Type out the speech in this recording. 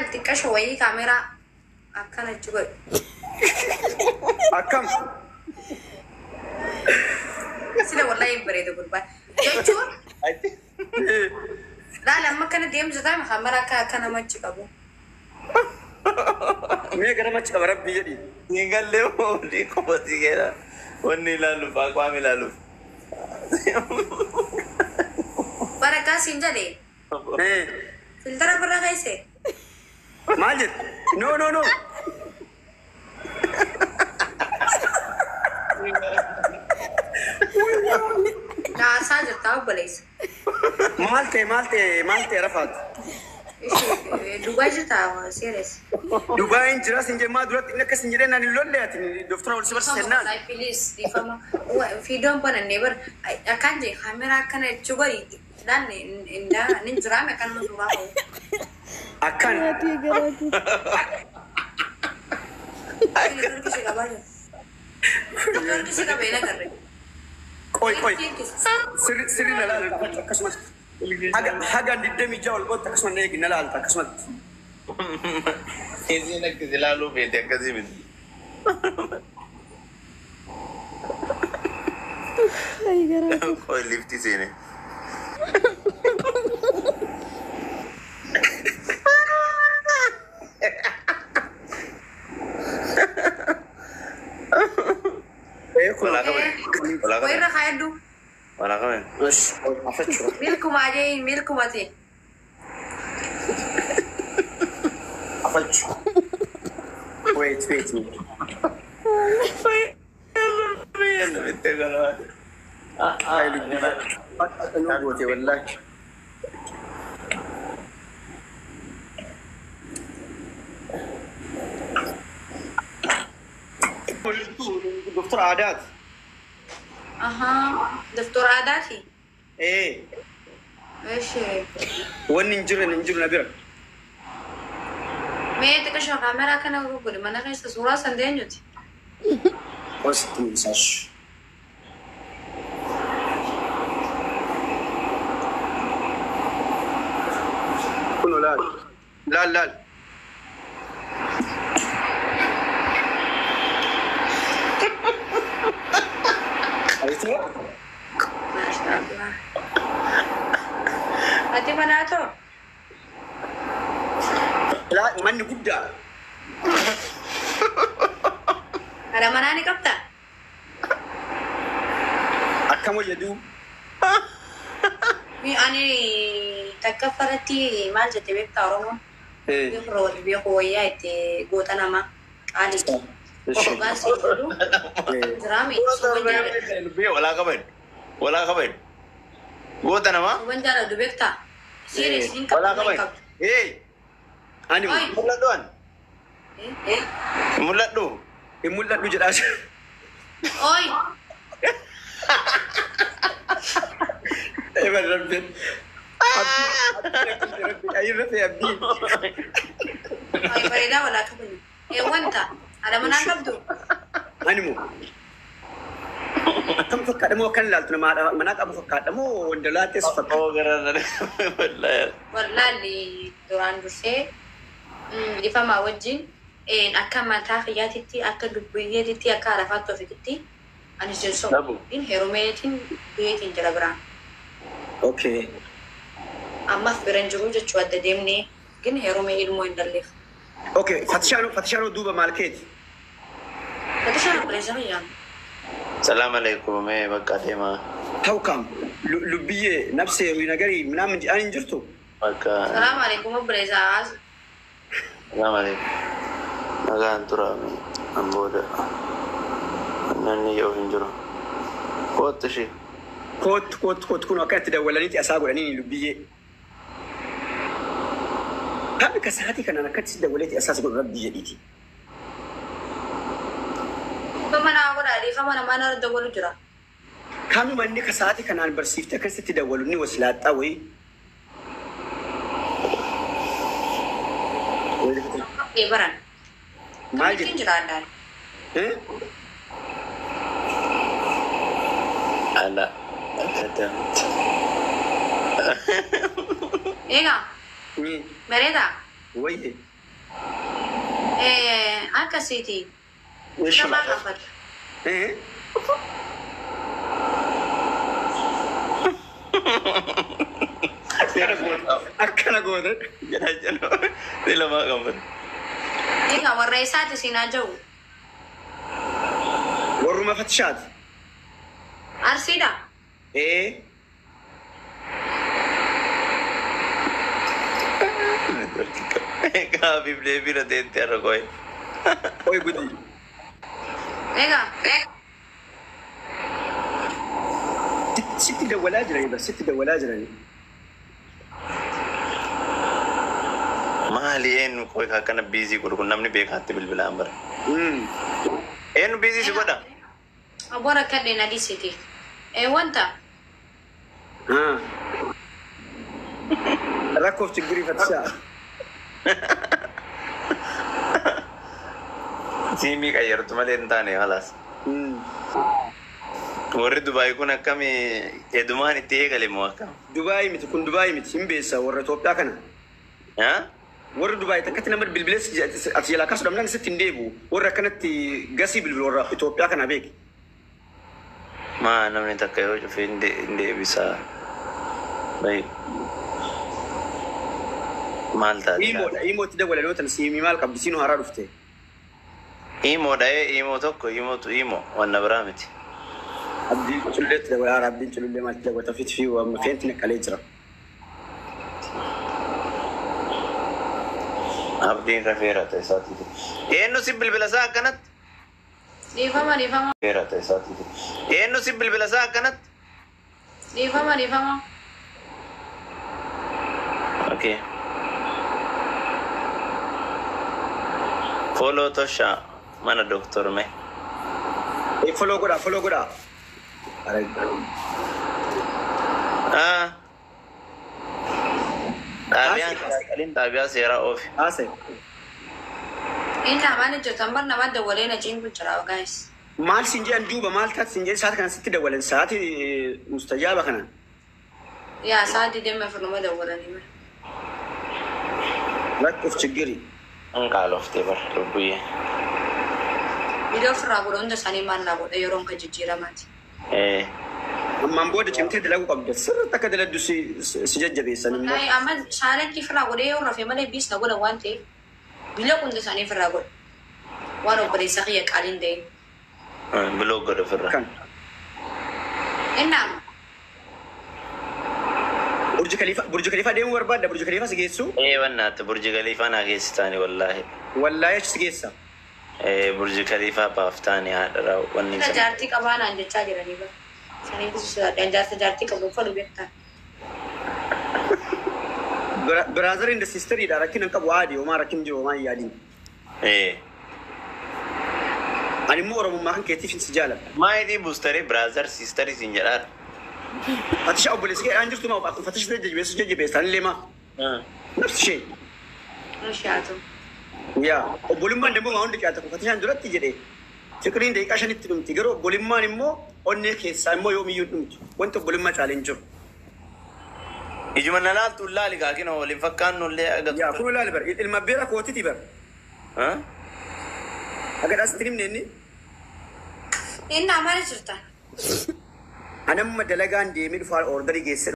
تكش شوي كاميرا أكن تجوي أكم سيدا والله يبرد بالبا يجور لا لما كان ديم زدا محمرا كان ما تجيبه مية كنا ما تجيب ربي يدي Tinggal leo di kompetisi kita. Wani lalu pak kami lalu. بركة سينجا دي فلتر برا كيسه ماجد نو لا ساجر تاو بليس مالتي رفض دبي جتا سيريس دبي انت راس انت ما دولت انك سنجرين ان لولياتني دكتور ولا سبر سنان لا بليز دي فما هو في دوم بنا نيبر أكان جي كاميرا كان تجوي dan inda ninjra me kan muzura ho akan किसी का बेला कर रहे कोई سري نلال كسمت حاجه ندمي جاول قلت كسمت نيجي نلال كسمت Ini nak selalu beda kasih min. Kau lift di sini. Wala ka man. Wala na kaya do. Wala ka man. مش عفتش Milku maje, milku mati. عفتش wait Yan, bitte ka naman. هاي اللي انا قلت والله دكتور عادات Aha, دكتور عاداتي. ايه ايش؟ وننجر نبرك ما تكشف كاميرا كنا نقول ما نخيس صورة سندين جت. بس تنساش كله لا ايوه ما شاء الله. هاتي مناتو. لا من قد Ada mana nih kapta? أكمل يدو Mi ani takkafarati maal jette beektaa Oromoon. Beekuu wayyaa itti goota nama qaali. Hoggaan si godhu jiraami suban jaalladhu. Wala ka man. Goota nama? Suban jaalladhu beektaa. Serious hin Wala ka qabdu man. hin qabdu. Hey, أنا Ay. mul'atuan. Mul'atu. يموت له جراش Oy! إيه من ربي أي ربي أبدي Ay, bareedaa walaa kabaju. Wanta ada mana qabdu? أنا مو كم فكر مو كان لالتنا ما مناك أبو فكر مو وندلاتس فكر Oh, gara-gara. Wallahi. Wallaahi duraan dursee ifama wajjin akka mataa fayyaatitti akka dubbiyyeetitti akka arafaatti ofiitti anis jirsoo Dhabu. in heerumeetiin biyyeetiin jala biraan أوكي ammaaf biran jiru jechuu adda deemnee gin heerumee ilmoo hin dalleef. أوكي فتشانو دوبا مالكيت Fatishaan obboleessa fayyaan. Salam alaikum. Bakka deema. هاو كم لبيه نفسي وينجري منام أنا جرتو Bakka. Salaamu alaikum obboleessa. Salam alaikum. Nagaan tura an booda. Nanni yoo hin jiru. Kootu ishee. كوت كونوا كانت تدولني أساقول أني لبيه هذا كساتي كان أنا كنت تدولتي أساس أقول ربي جديدي Kuma naa godhaa mana mana irra dawwalu jira. كانوا مني كساتي كان أنا برسيفت كنت تدولني وسلات أوي Baran. ما Mungkin جد jira andaan. Ala. Ada. Egaa bareedaa. ويه أكاسيتي وش كما قبل إيه أكنا قودة جنا دي ما قبل إيه والرئيسات سيناجو والرما فتشات أرسيدا إيه كافي بلي بيرا دين تيرا كوي أوي قدي إيه ست دول أجرني بس ست دول أجرني ما لين كوي كنا بيزي كنا مني بيك هاتي بالبلامبر إنه بيزي سكودا أبورا كدنا دي سيتي إيه وانت ركوف تقولي فتشات سيمي كيرت مالين تاني خلاص ورد دبي كنا كمي يدمان تيجي كلي موكا دبي متكون دبي متسمبيسا ورتوب تاكنا ها ورد دبي تكتنا مر بالبلس أتيلا كاس دمنا ستين ديبو ورا كانت قاسي بالورا إثيوبيا كنا بيك ما أنا من تكيو في إندي بيسا باي مالتا إيمو تدور لو تنسيمي مال كبسينو هرا رفته إيمو ده إيمو توكو إيمو وانا برامتي عبدي شلت ده ولا عبدي شلت ما تلاقوا تفيت فيه وما فهمت إنك عليه جرا عبدين رفيرة تيساتي إنه سيب البلاسا كانت ديفاما رفيرة تيساتي إنه سيب البلاسا كانت ديفاما أوكي فولو توشا mana doktor me follow goda tabian sera of ase ina manager tambar na bada wale na jingu jirawa guys mal sinje an duba mal tat sinje saat kan sitti da walen saati mustajaba kana ya saati dem ma furma da walani ma lack of chigiri an kalof te bar rubuye video frago onda sani man na boda yoron ka jijira mati man boda cimte da lagu qabda sir taka da laddu si jajjabe sanin ai amma salan ki frago de yoron fe male bis na goda wante bilo kunda sani frago waro bare saqiya qalin de bilo goda fra kan enna burj khalifa de warba da burj khalifa sigeessu wannat burj khalifa na geestani wallahi sigeessa burj khalifa baftani hadara wanni jarti qabana ande chajirani ba sani kusa dan jarti qabu falu betta brother and sister ida rakin qabu adi o ma rakin jo ma yadi ani moro ma kan keti fi sijala ma yidi bustari brother sister sinjalar atish abu liski anjirtu ma ba fatish de bes tan lema نفس الشيء رشاتو يا وبولمان دمو ما عندك أنت فتيان دولت تجري تكرين ديك عشان يتلم تجرو بولمان إمو أنك سامو يوم يوم وأنت بولمان تعلنجو يجمعنا لا تقول لك لكن هو اللي فكان ولا يا كل لا لبر المبيرة كوتي تبر ها أقدر أستلم مني إن عمال شرطة أنا مدلعان دي من فار أوردري جيسر